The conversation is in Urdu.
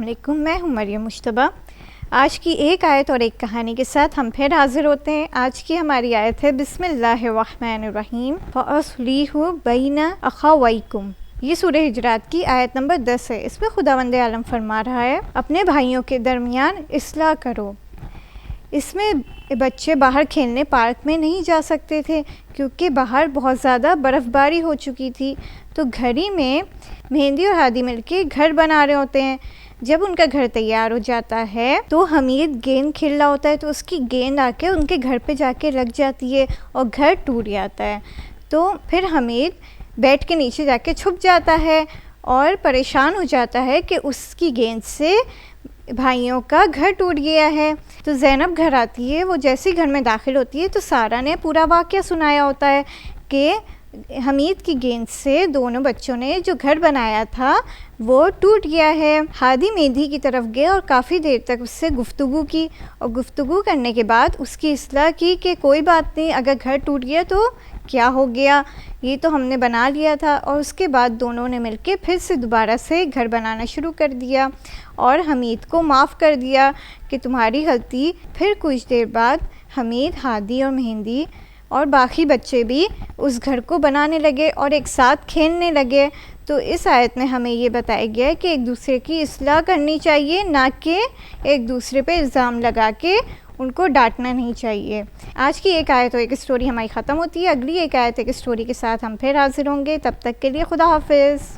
علیکم، میں ہوں مریم مشتبہ۔ آج کی ایک آیت اور ایک کہانی کے ساتھ ہم پھر حاضر ہوتے ہیں۔ آج کی ہماری آیت ہے بسم اللہ الرحمن الرحیم فَأَصْلِحُوا بَيْنَ أَخَوَيْكُمْ۔ یہ سورہ ہجرات کی آیت نمبر 10 ہے۔ اس میں خداوند عالم فرما رہا ہے اپنے بھائیوں کے درمیان اصلاح کرو۔ اس میں بچے باہر کھیلنے پارک میں نہیں جا سکتے تھے کیونکہ باہر بہت زیادہ برف باری ہو چکی تھی، تو گھر ہی میں مہندی اور ہادی مل کے گھر بنا رہے ہوتے ہیں۔ جب ان کا گھر تیار ہو جاتا ہے تو حمید گیند کھیل رہا ہوتا ہے، تو اس کی گیند آ کے ان کے گھر پہ جا کے لگ جاتی ہے اور گھر ٹوٹ جاتا ہے۔ تو پھر حمید بیڈ کے نیچے جا کے چھپ جاتا ہے اور پریشان ہو جاتا ہے کہ اس کی گیند سے بھائیوں کا گھر ٹوٹ گیا ہے۔ تو زینب گھر آتی ہے، وہ جیسے گھر میں داخل ہوتی ہے تو سارا نے پورا واقعہ سنایا ہوتا ہے کہ حمید کی گیند سے دونوں بچوں نے جو گھر بنایا تھا وہ ٹوٹ گیا ہے۔ ہادی مہندی کی طرف گئے اور کافی دیر تک اس سے گفتگو کی، اور گفتگو کرنے کے بعد اس کی اصلاح کی کہ کوئی بات نہیں، اگر گھر ٹوٹ گیا تو کیا ہو گیا، یہ تو ہم نے بنا لیا تھا۔ اور اس کے بعد دونوں نے مل کے پھر سے دوبارہ سے گھر بنانا شروع کر دیا اور حمید کو معاف کر دیا کہ تمہاری غلطی۔ پھر کچھ دیر بعد حمید، ہادی اور مہندی اور باقی بچے بھی اس گھر کو بنانے لگے اور ایک ساتھ کھیلنے لگے۔ تو اس آیت میں ہمیں یہ بتایا گیا ہے کہ ایک دوسرے کی اصلاح کرنی چاہیے، نہ کہ ایک دوسرے پہ الزام لگا کے ان کو ڈانٹنا نہیں چاہیے۔ آج کی ایک آیت اور ایک اسٹوری ہماری ختم ہوتی ہے۔ اگلی ایک آیت ایک اسٹوری کے ساتھ ہم پھر حاضر ہوں گے، تب تک کے لیے خدا حافظ۔